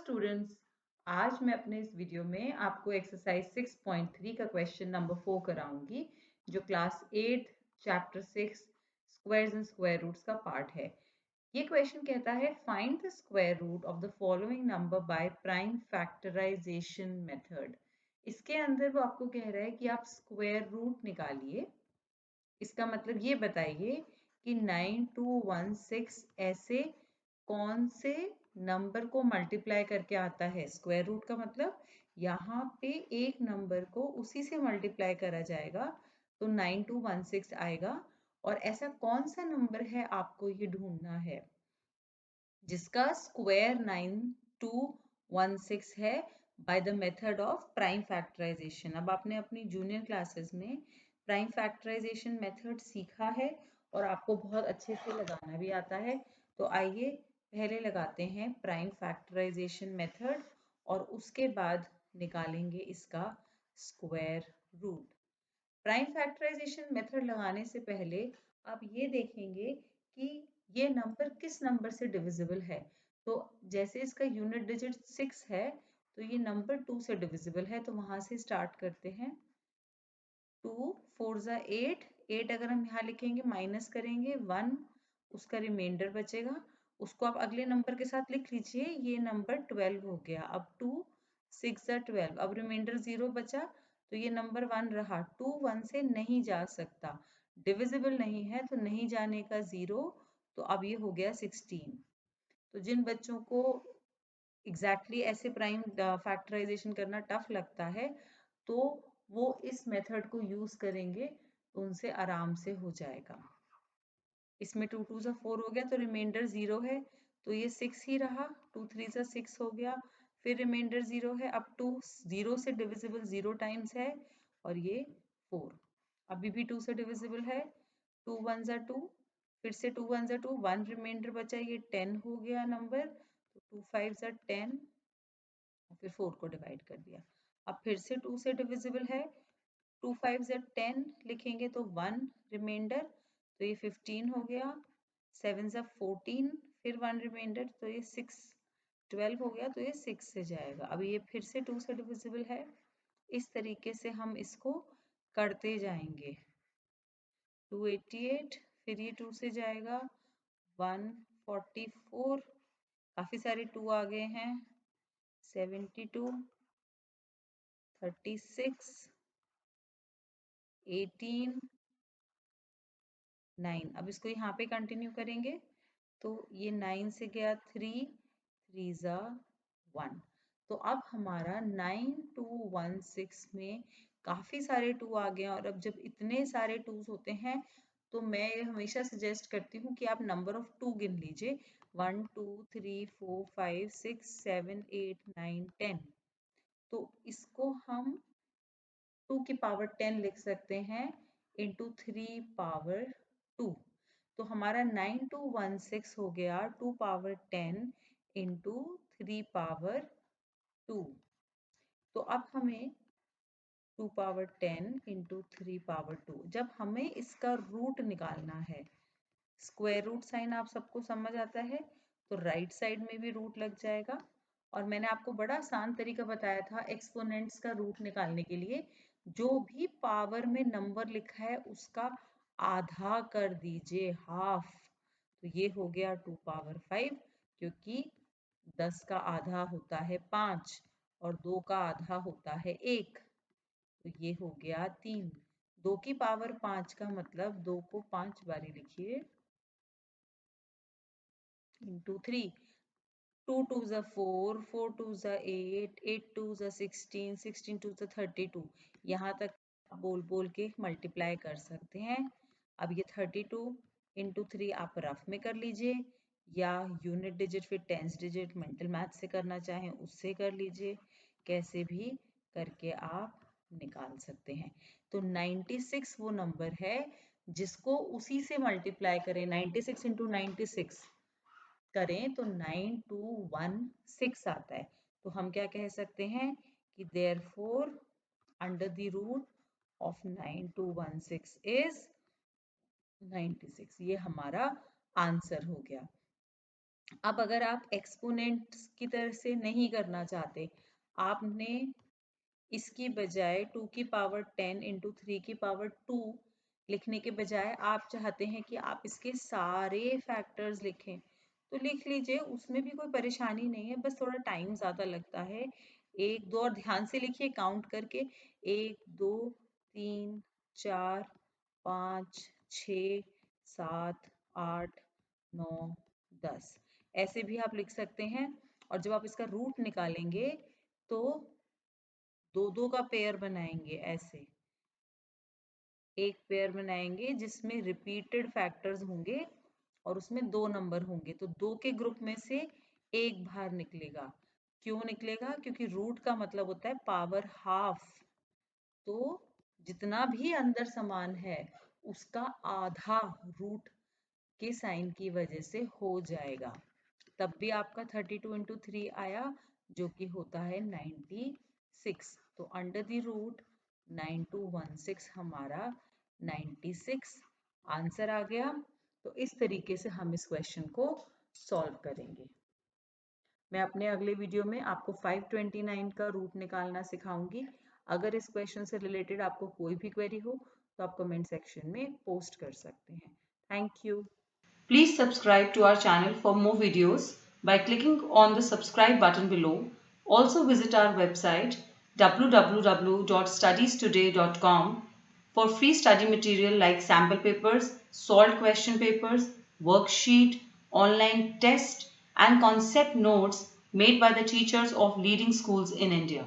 Students, आज मैं अपने इस वीडियो में आपको एक्सरसाइज 6.3 का क्वेश्चन नंबर 4 कराऊंगी जो class 8 chapter 6 squares and square roots का पार्ट है। ये क्वेश्चन कहता है find the square root of the following number by prime factorisation method. इसके अंदर वो आपको कह रहा है कि आप स्क्वायर रूट निकालिए। इसका मतलब ये बताइए कि 9216 ऐसे कौन से नंबर को मल्टीप्लाई करके आता है। स्क्वायर रूट का मतलब यहाँ पे एक नंबर को उसी से मल्टीप्लाई करा जाएगा तो 9216 आएगा। और ऐसा कौन सा नंबर है आपको ये ढूंढना है जिसका स्क्वायर 9216 है by the method of prime factorisation. अब आपने अपनी जूनियर क्लासेस में प्राइम फैक्टराइजेशन मेथड सीखा है और आपको बहुत अच्छे से लगाना भी आता है। तो आइए पहले लगाते हैं प्राइम फैक्टराइजेशन मेथड और उसके बाद निकालेंगे इसका square root. Prime factorisation method लगाने से पहले आप ये देखेंगे कि ये नंबर किस नंबर से डिविजिबल है। तो जैसे इसका यूनिट डिजिट 6 है तो ये नंबर 2 से डिविजिबल है, तो वहां से स्टार्ट करते हैं। 2 4 ज़ा 8, 8 अगर हम यहाँ लिखेंगे माइनस करेंगे 1, उसका रिमाइंडर बचेगा, उसको आप अगले नंबर के साथ लिख लीजिए, ये नंबर 12 हो गया। अब 2 6 ज़ा 12, अब रिमाइंडर 0 बचा तो ये नंबर 1 रहा। 2 1 से नहीं जा सकता, डिविजिबल नहीं है तो नहीं जाने का 0, तो अब ये हो गया 16। तो जिन बच्चों को एग्जैक्टली ऐसे प्राइम फैक्टराइजेशन करना टफ लगता है तो वो इस मेथड को यूज करेंगे तो उनसे आराम से हो जाएगा। इसमें 2 2 ज़ा 4 हो गया तो रिमाइंडर 0 है तो ये 6 ही रहा। 2 3 ज़ा 6 हो गया, फिर रिमाइंडर 0 है। अब 2 0 से डिविजिबल 0 टाइम्स है और ये 4 अभी भी 2 से डिविजिबल है। 2 1 ज़ा 2, फिर से 2 1 ज़ा 2, 1 रिमाइंडर बचा, ये 10 हो गया नंबर। तो 2 5 ज़ा 10, फिर 4 को डिवाइड कर दिया। अब फिर से 2 से डिविजिबल है, 2 5 ज़ा 10 लिखेंगे तो 1 रिमाइंडर, तो ये 15 हो गया। 7 ज़ा 14, फिर 1 रिमाइंडर तो ये 6 12 हो गया, तो ये 6 से जाएगा। अब ये फिर से 2 से डिविजिबल है। इस तरीके से हम इसको करते जाएंगे। 288, फिर ये 2 से जाएगा, 144, काफी सारे 2 आ गए हैं, 72, 36, 18, 9। अब इसको यहाँ पे कंटिन्यू करेंगे तो ये 9 से गया 3 3 ज़ा 1। तो अब हमारा 9216 में काफ़ी सारे 2 आ गए हैं। और अब जब इतने सारे 2s होते हैं तो मैं ये हमेशा सजेस्ट करती हूँ कि आप नंबर ऑफ 2 गिन लीजिए, 1 2 3 4 5 6 7 8 9 10। तो इसको हम 2 की पावर 10 लिख सकते हैं इंटू 3 पावर 2। तो हमारा 9216 हो गया 2 पावर 10 इंटू 3 पावर 2। तो अब हमें 2 पावर 10 इंटू 3 पावर 2, जब हमें इसका रूट निकालना है, स्क्वायर रूट साइन आप सबको समझ आता है, तो राइट साइड में भी रूट लग जाएगा। और मैंने आपको बड़ा आसान तरीका बताया था एक्सपोनेंट्स का रूट निकालने के लिए, जो भी पावर में नंबर लिखा है उसका आधा कर दीजिए, हाफ। तो ये हो गया 2 पावर 5, क्योंकि 10 का आधा होता है 5 और 2 का आधा होता है 1, तो ये हो गया 3। 2 की पावर 5 का मतलब 2 को 5 बारी लिखिए इंटू 3। 2 2 ज़ा 4, 4 2 ज़ा 8, 8 2 ज़ा 16, 16 2 ज़ा 32। यहाँ तक बोल बोल के मल्टीप्लाई कर सकते हैं। अब ये 32 इंटू 3 आप रफ में कर लीजिए, या यूनिट डिजिट फिर टेंस डिजिट मेंटल मैथ से करना चाहें उससे कर लीजिए, कैसे भी करके आप निकाल सकते हैं। तो 96 वो नंबर है जिसको उसी से मल्टीप्लाई करें, 96 इंटू 96 करें तो 9216 आता है। तो हम क्या कह सकते हैं कि therefore under the root of 9216 is 96। ये हमारा आंसर हो गया। अब अगर आप एक्सपोनेंट्स की तरह से नहीं करना चाहते, आपने इसकी बजाय 2 की पावर 10 इंटू 3 की पावर 2 लिखने के बजाय आप चाहते हैं कि आप इसके सारे फैक्टर्स लिखें, तो लिख लीजिए, उसमें भी कोई परेशानी नहीं है, बस थोड़ा टाइम ज़्यादा लगता है। 1 2 और ध्यान से लिखिए काउंट करके, 1 2 3 4 5 6 7 8 9 10, ऐसे भी आप लिख सकते हैं। और जब आप इसका रूट निकालेंगे तो दो दो का पेयर बनाएंगे, ऐसे एक पेयर बनाएंगे जिसमें रिपीटेड फैक्टर्स होंगे और उसमें 2 नंबर होंगे, तो 2 के ग्रुप में से एक बाहर निकलेगा। क्यों निकलेगा? क्योंकि रूट का मतलब होता है पावर हाफ, तो जितना भी अंदर समान है उसका आधा रूट के साइन की वजह से हो जाएगा। तब भी आपका 32 इंटू 3 आया, जो कि होता है 96। तो अंडर द रूट 9216 हमारा 96 आंसर आ गया। तो इस तरीके से हम इस क्वेश्चन को सॉल्व करेंगे। मैं अपने अगले वीडियो में आपको 529 का रूट निकालना सिखाऊंगी। अगर इस क्वेश्चन से रिलेटेड आपको कोई भी क्वेरी हो तो आप कमेंट सेक्शन में पोस्ट कर सकते हैं। Thank you. Please subscribe to our channel for more videos by clicking on the subscribe button below. Also visit our website www.studiestoday.com for free study material like sample papers, solved question papers, worksheet, online test and concept notes made by the teachers of leading schools in India.